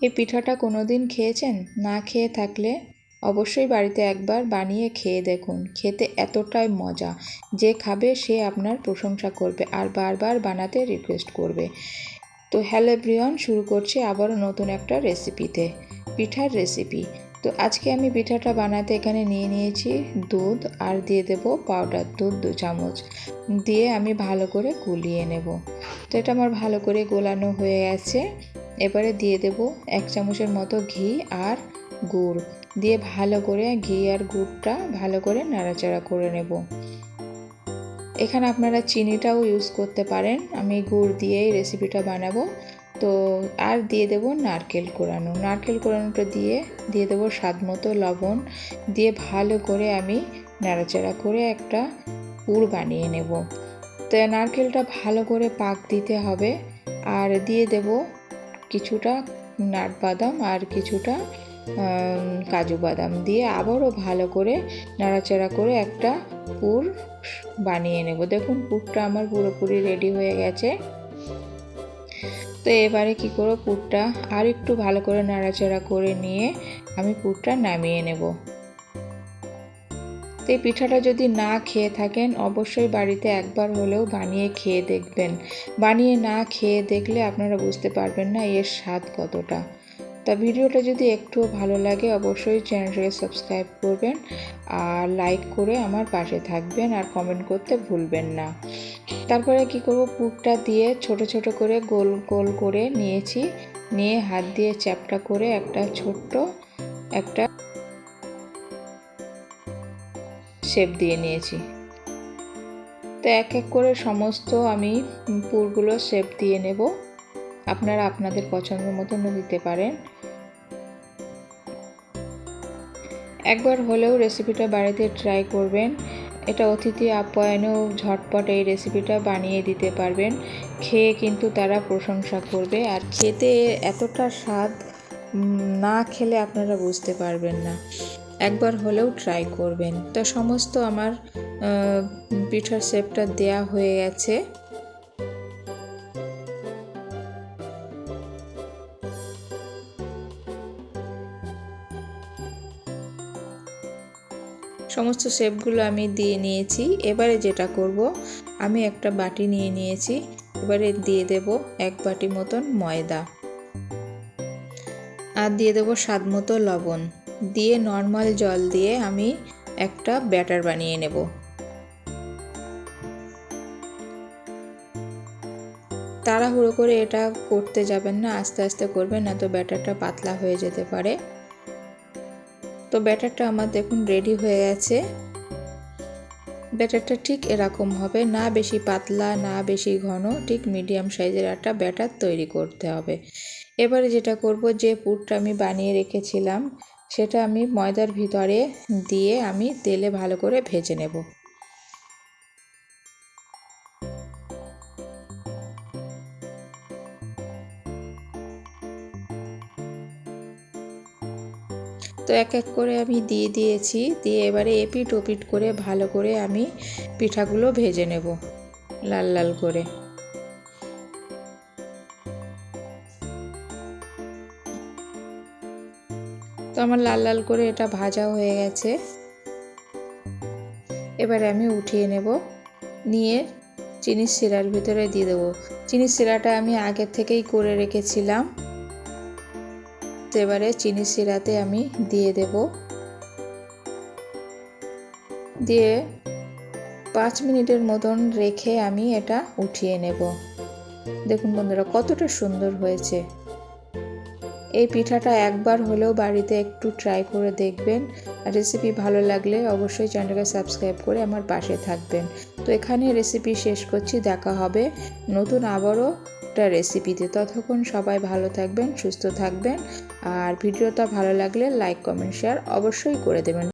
এই পিঠাটা কোনো দিন খেয়েছেন? না খেয়ে থাকলে অবশ্যই বাড়িতে একবার বানিয়ে খেয়ে দেখুন। খেতে এতটাই মজা, যে খাবে সে আপনার প্রশংসা করবে আর বারবার বানাতে রিকোয়েস্ট করবে। তো হ্যালো এভরিওয়ান, শুরু করছি আবারও নতুন একটা রেসিপিতে, পিঠার রেসিপি। তো আজকে আমি পিঠাটা বানাতে এখানে নিয়ে নিয়েছি দুধ, আর দিয়ে দেব পাউডার দুধ 2 চামচ দিয়ে আমি ভালো করে গুলিয়ে নেব। তো এটা আমার ভালো করে গোলানো হয়ে গেছে। এবারে দিয়ে দেব 1 চামচের মতো ঘি আর গুড় দিয়ে ভালো করে ঘি আর গুড়টা ভালো করে নাড়াচাড়া করে নেব। এখানে আপনারা চিনিটাও ইউজ করতে পারেন, আমি গুড় দিয়েই রেসিপিটা বানাবো। তো আর দিয়ে দেব নারকেল কোড়ানোটা দিয়ে দেব স্বাদ মতো লবণ দিয়ে ভালো করে আমি নাড়াচাড়া করে একটা পুর বানিয়ে নেব। তো নারকেলটা ভালো করে পাক দিতে হবে, আর দিয়ে দেব কিছুটা নাটবাদাম আর কিছুটা কাজু বাদাম দিয়ে আবারও ভালো করে নাড়াচাড়া করে একটা পুর বানিয়ে নেব। দেখুন পুরটা আমার পুরোপুরি রেডি হয়ে গেছে। তো এবারে কি করব, পুরটা আর একটু ভালো করে নাড়াচাড়া করে নিয়ে আমি পুরটা নামিয়ে নেব। তো এই পিঠাটা যদি না খেয়ে থাকেন অবশ্যই বাড়িতে একবার হলেও বানিয়ে খেয়ে দেখবেন। বানিয়ে না খেয়ে দেখলে আপনারা বুঝতে পারবেন না এর স্বাদ কতটা। তা ভিডিওটা যদি একটুও ভালো লাগে অবশ্যই চ্যানেলটাকে সাবস্ক্রাইব করবেন আর লাইক করে আমার পাশে থাকবেন আর কমেন্ট করতে ভুলবেন না। তারপরে কি করব, পুরটা দিয়ে ছোট ছোট করে গোল গোল করে নিয়েছি, নিয়ে হাত দিয়ে চ্যাপটা করে একটা ছোট্ট একটা শেপ দিয়ে নিয়েছি। তো এক এক করে সমস্ত আমি পুরগুলো শেপ দিয়ে নেব। আপনারা আপনাদের পছন্দ মতন দিতে পারেন। একবার হলেও রেসিপিটা বাড়িতে ট্রাই করবেন। এটা অতিথি আপ্যায়নেও ঝটপট এই রেসিপিটা বানিয়ে দিতে পারবেন। খেয়ে কিন্তু তারা প্রশংসা করবে, আর খেতে এতটা স্বাদ না খেলে আপনারা বুঝতে পারবেন না। একবার হলেও ট্রাই করবেন। তো সমস্ত আমার পিঠার শেপটা দেয়া হয়ে গেছে। সমস্ত শেপগুলো আমি দিয়ে নিয়েছি। এবারে যেটা করব, আমি একটা বাটি নিয়ে নিয়েছি, এবারে দিয়ে দেব 1 বাটি মতন ময়দা আর দিয়ে দেব স্বাদ মতো লবণ দিয়ে নর্মাল জল দিয়ে আমি একটা ব্যাটার বানিয়ে নেব। তাড়াহুড়ো করে এটা করতে যাবেন না, আস্তে আস্তে করবেন, না তো ব্যাটারটা পাতলা হয়ে যেতে পারে। তো ব্যাটারটা আমার দেখুন রেডি হয়ে গেছে। ব্যাটারটা ঠিক এরকম হবে, না বেশি পাতলা না বেশি ঘন, ঠিক মিডিয়াম সাইজের একটা ব্যাটার তৈরি করতে হবে। এবারে যেটা করব, যে পুরটা আমি বানিয়ে রেখেছিলাম সেটা আমি ময়দার ভিতরে দিয়ে আমি তেলে ভালো করে ভেজে নেব। তো এক এক করে আমি দিয়ে দিয়েছি, দিয়ে এবারে এপিট ওপিট করে ভালো করে আমি পিঠাগুলো ভেজে নেব লাল লাল করে। তো আমার লাল লাল করে এটা ভাজা হয়ে গেছে। এবারে আমি উঠিয়ে নেব, নিয়ে চিনির শিরার ভিতরে দিয়ে দেবো। চিনির শিরাটা আমি আগের থেকেই করে রেখেছিলাম। তো এবারে চিনির শিরাতে আমি দিয়ে দেব, দিয়ে 5 মিনিটের মতন রেখে আমি এটা উঠিয়ে নেব। দেখুন বন্ধুরা কতটা সুন্দর হয়েছে। এই পিঠাটা একবার হলেও বাড়িতে একটু ট্রাই করে দেখবেন। আর রেসিপি ভালো লাগলে অবশ্যই চ্যানেলটাকে সাবস্ক্রাইব করে আমার পাশে থাকবেন। তো এখানে রেসিপি শেষ করছি, দেখা হবে নতুন আবারও একটা রেসিপিতে। ততক্ষণ সবাই ভালো থাকবেন, সুস্থ থাকবেন, আর ভিডিওটা ভালো লাগলে লাইক কমেন্ট শেয়ার অবশ্যই করে দেবেন।